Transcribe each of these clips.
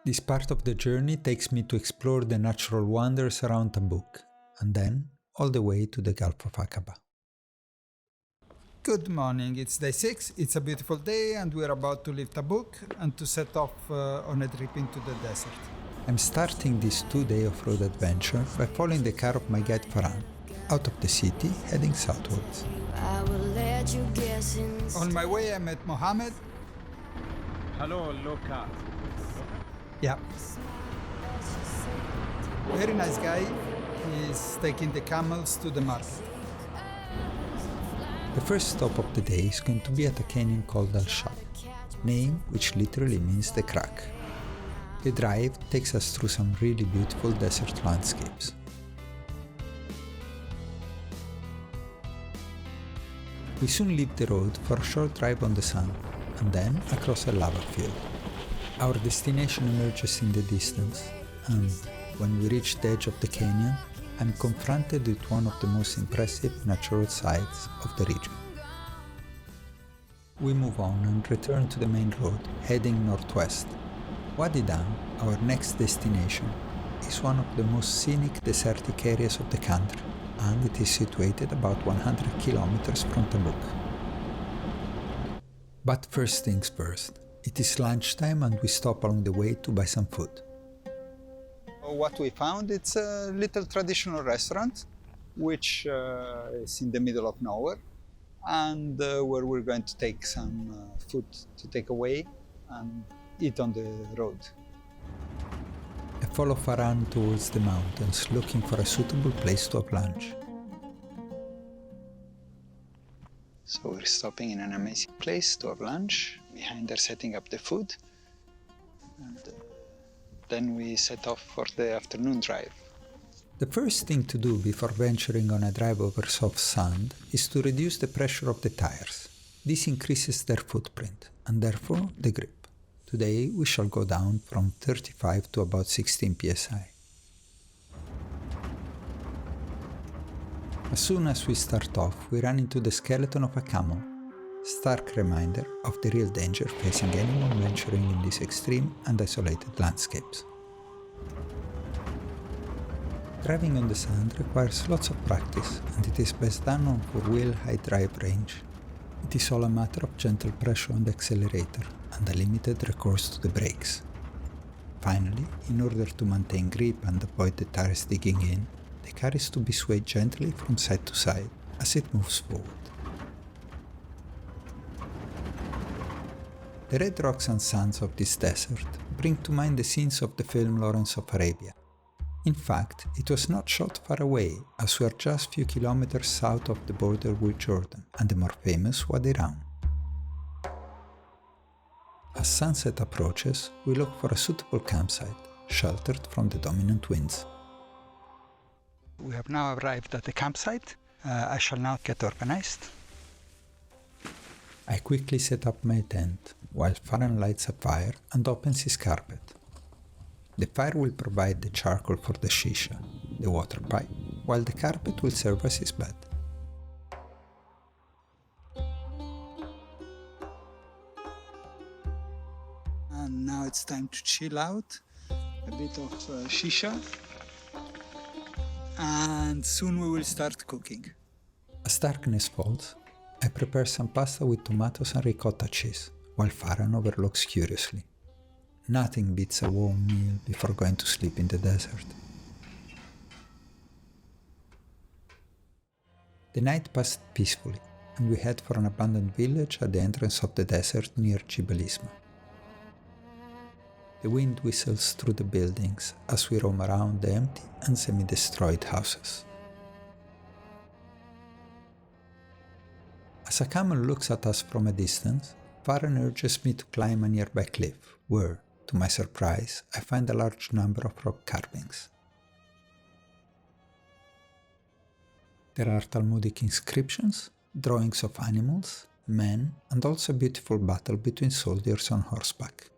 This part of the journey takes me to explore the natural wonders around Tabuk, and then all the way to the Gulf of Akaba. Good morning, it's day 6, it's a beautiful day and we're about to leave Tabuk and to set off on a trip into the desert. I'm starting this 2-day off-road adventure by following the car of my guide Farhan, out of the city, heading southwards. On my way I met Mohammed. Hello, local. Yeah. Very nice guy. He's taking the camels to the market. The first stop of the day is going to be at a canyon called Al-sheikh, name which literally means the crack. The drive takes us through some really beautiful desert landscapes. We soon leave the road for a short drive on the sand, and then across a lava field. Our destination emerges in the distance, and when we reach the edge of the canyon, I'm confronted with one of the most impressive natural sights of the region. We move on and return to the main road, heading northwest. Wadi Dham, our next destination, is one of the most scenic desertic areas of the country, and it is situated about 100 kilometers from Tabuk. But first things first, it is lunchtime and we stop along the way to buy some food. What we found, it's a little traditional restaurant, which is in the middle of nowhere, and where we're going to take some food to take away and eat on the road. I follow Farhan towards the mountains, looking for a suitable place to have lunch. So we're stopping in an amazing place to have lunch. Behind they're setting up the food. And then we set off for the afternoon drive. The first thing to do before venturing on a drive over soft sand is to reduce the pressure of the tires. This increases their footprint and therefore the grip. Today we shall go down from 35 to about 16 psi. As soon as we start off, we run into the skeleton of a camel, stark reminder of the real danger facing anyone venturing in these extreme and isolated landscapes. Driving on the sand requires lots of practice, and it is best done on 4-wheel high drive range. It is all a matter of gentle pressure on the accelerator and a limited recourse to the brakes. Finally, in order to maintain grip and avoid the tires digging in, the car is to be swayed gently from side to side as it moves forward. The red rocks and sands of this desert bring to mind the scenes of the film Lawrence of Arabia. In fact, it was not shot far away, as we are just a few kilometers south of the border with Jordan and the more famous Wadi Dham. As sunset approaches, we look for a suitable campsite, sheltered from the dominant winds. We have now arrived at the campsite. I shall now get organized. I quickly set up my tent, while Farhan lights a fire and opens his carpet. The fire will provide the charcoal for the shisha, the water pipe, while the carpet will serve as his bed. And now it's time to chill out, a bit of shisha, and soon we will start cooking. As darkness falls, I prepare some pasta with tomatoes and ricotta cheese, while Farhan overlooks curiously. Nothing beats a warm meal before going to sleep in the desert. The night passed peacefully, and we head for an abandoned village at the entrance of the desert near Jibal Hisman. The wind whistles through the buildings as we roam around the empty and semi-destroyed houses. As a camel looks at us from a distance, Farhan urges me to climb a nearby cliff, where, to my surprise, I find a large number of rock carvings. There are Talmudic inscriptions, drawings of animals, men, and also a beautiful battle between soldiers on horseback.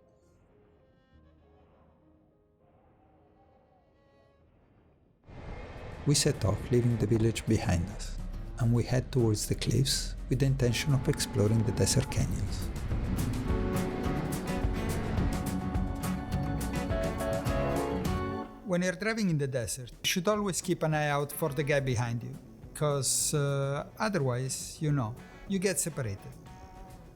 We set off, leaving the village behind us, and we head towards the cliffs with the intention of exploring the desert canyons. When you're driving in the desert, you should always keep an eye out for the guy behind you, because otherwise, you get separated.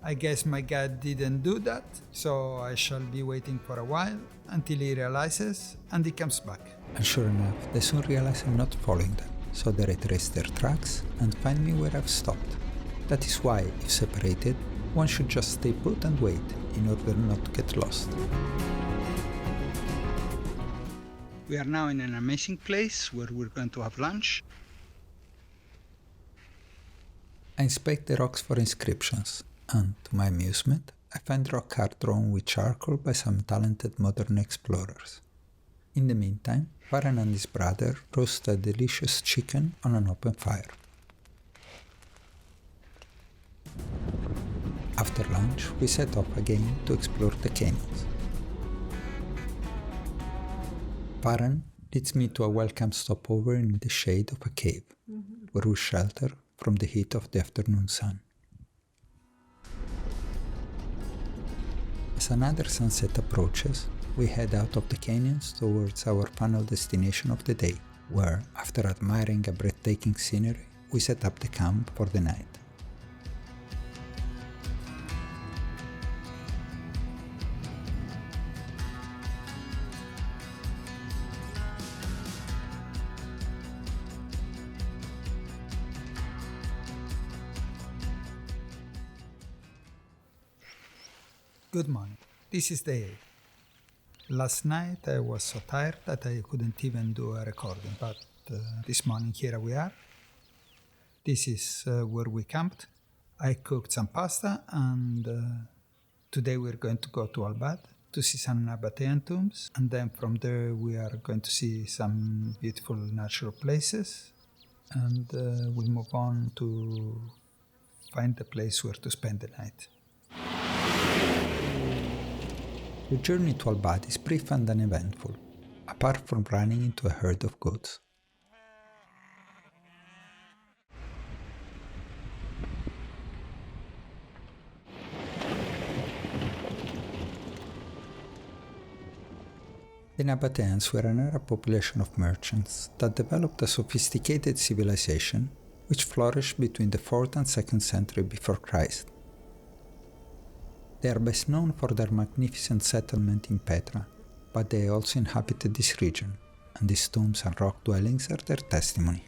I guess my guide didn't do that, so I shall be waiting for a while until he realizes and he comes back. And sure enough, they soon realize I'm not following them, so they retrace their tracks and find me where I've stopped. That is why, if separated, one should just stay put and wait in order not to get lost. We are now in an amazing place where we're going to have lunch. I inspect the rocks for inscriptions, and to my amusement, I find rock art drawn with charcoal by some talented modern explorers. In the meantime, Farhan and his brother roast a delicious chicken on an open fire. After lunch, we set off again to explore the canyons. Farhan leads me to a welcome stopover in the shade of a cave, where we shelter from the heat of the afternoon sun. As another sunset approaches, we head out of the canyons towards our final destination of the day, where, after admiring a breathtaking scenery, we set up the camp for the night. Good morning. This is day 8. Last night I was so tired that I couldn't even do a recording, but this morning here we are. This is where we camped. I cooked some pasta, and today we're going to go to Al-Bad to see some Naba Tents tombs, and then from there we are going to see some beautiful natural places, and we'll move on to find a place where to spend the night. The journey to Al-Bad is brief and uneventful, apart from running into a herd of goats. The Naba Tents were an Arab population of merchants that developed a sophisticated civilization which flourished between the 4th and 2nd century before Christ. They are best known for their magnificent settlement in Petra, but they also inhabited this region, and these tombs and rock dwellings are their testimony.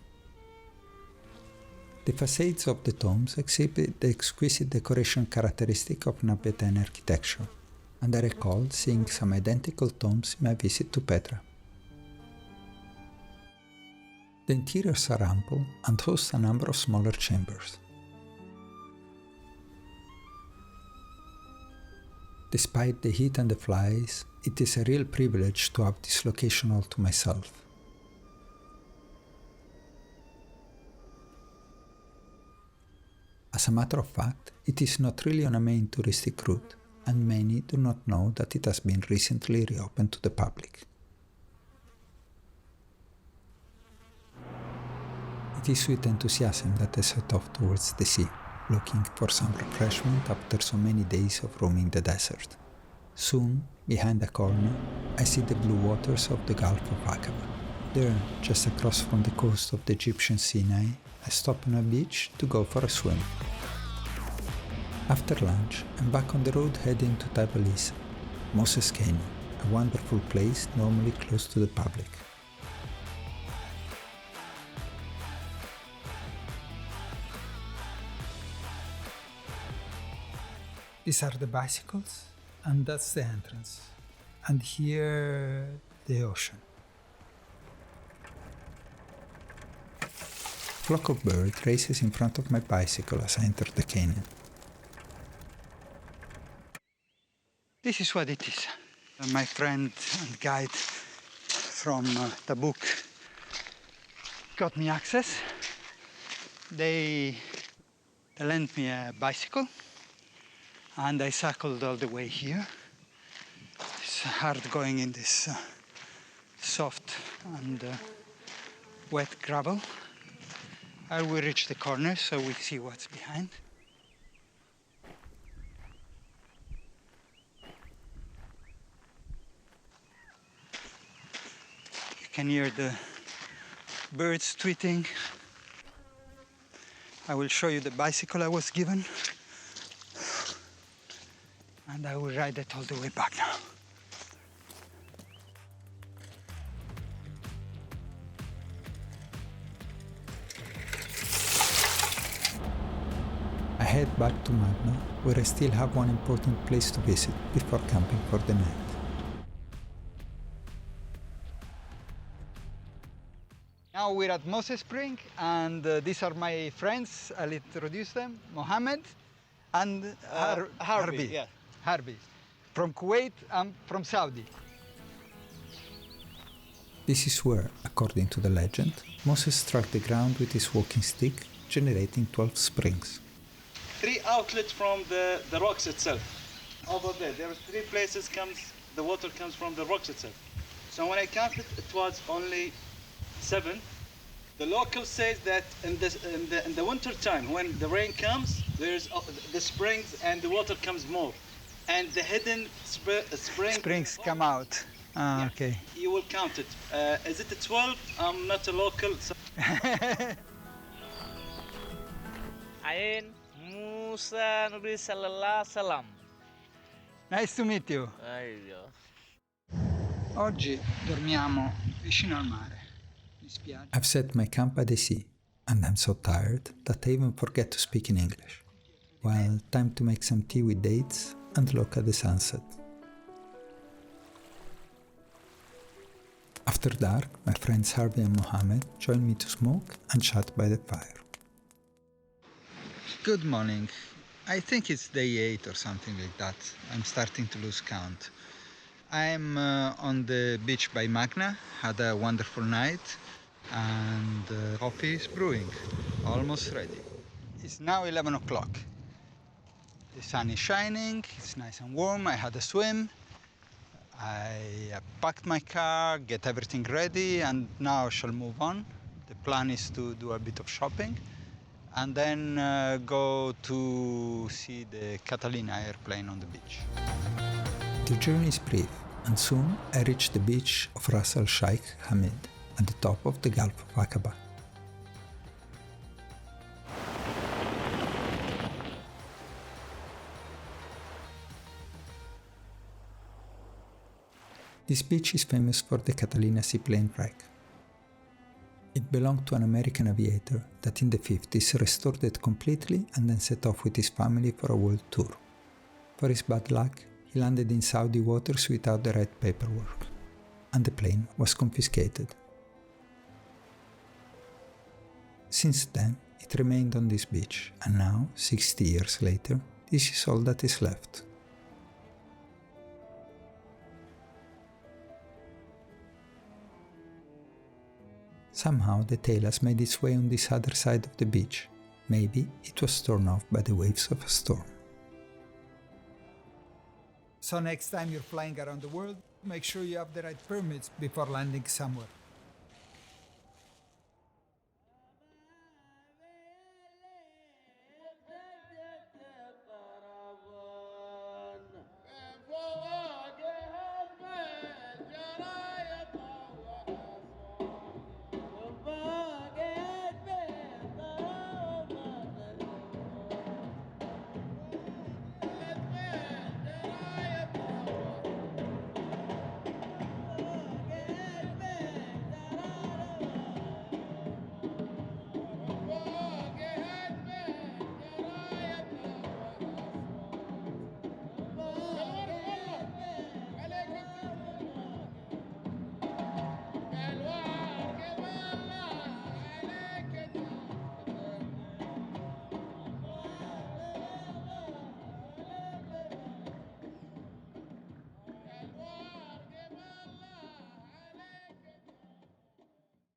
The facades of the tombs exhibit the exquisite decoration characteristic of Naba Tent architecture, and I recall seeing some identical tombs in my visit to Petra. The interiors are ample and host a number of smaller chambers. Despite the heat and the flies, it is a real privilege to have this location all to myself. As a matter of fact, it is not really on a main touristic route, and many do not know that it has been recently reopened to the public. It is with enthusiasm that I set off towards the sea, looking for some refreshment after so many days of roaming the desert. Soon, behind a corner, I see the blue waters of the Gulf of Akaba. There, just across from the coast of the Egyptian Sinai, I stop on a beach to go for a swim. After lunch, I'm back on the road heading to Taib Al Issa, Moses Canyon, a wonderful place normally closed to the public. These are the bicycles, and that's the entrance. And here, the ocean. A flock of birds races in front of my bicycle as I enter the canyon. This is Wadi Dham. My friend and guide from Tabuk got me access. They lent me a bicycle, and I cycled all the way here. It's hard going in this soft and wet gravel. I will reach the corner so we see what's behind. can hear the birds tweeting. I will show you the bicycle I was given. And I will ride it all the way back now. I head back to Magna, where I still have one important place to visit before camping for the night. Now we're at Moses Spring, and these are my friends. I'll introduce them. Mohammed and Harbi. Yeah. Harbi, from Kuwait and from Saudi. This is where, according to the legend, Moses struck the ground with his walking stick, generating 12 springs. 3 outlets from the rocks itself. Over there are 3 places the water comes from the rocks itself. So when I counted, it was only 7. The local says that in the winter time, when the rain comes, there's the springs and the water comes more, and the hidden springs come out. Yeah, Okay. You will count it. Is it 12? I'm not a local. So Ain Musa Nabi Sallallahu Alaihi Wasallam. Nice to meet you. Oggi dormiamo vicino al mare. Mi spiace. I've set my camp by the sea, and I'm so tired that I even forget to speak in English. Well, time to make some tea with dates and look at the sunset. After dark, my friends Harvey and Mohammed join me to smoke and chat by the fire. Good morning. I think it's day 8 or something like that. I'm starting to lose count. I'm on the beach by Magna, had a wonderful night, and coffee is brewing, almost ready. It's now 11 o'clock. The sun is shining, it's nice and warm, I had a swim. I packed my car, get everything ready, and now I shall move on. The plan is to do a bit of shopping and then go to see the Catalina airplane on the beach. The journey is brief, and soon I reach the beach of Ras Al-sheikh Hameed at the top of the Gulf of Akaba. This beach is famous for the Catalina Seaplane wreck. It belonged to an American aviator that in the 50s restored it completely and then set off with his family for a world tour. For his bad luck, he landed in Saudi waters without the right paperwork, and the plane was confiscated. Since then, it remained on this beach, and now, 60 years later, this is all that is left. Somehow the tail has made its way on this other side of the beach. Maybe it was torn off by the waves of a storm. So next time you're flying around the world, make sure you have the right permits before landing somewhere.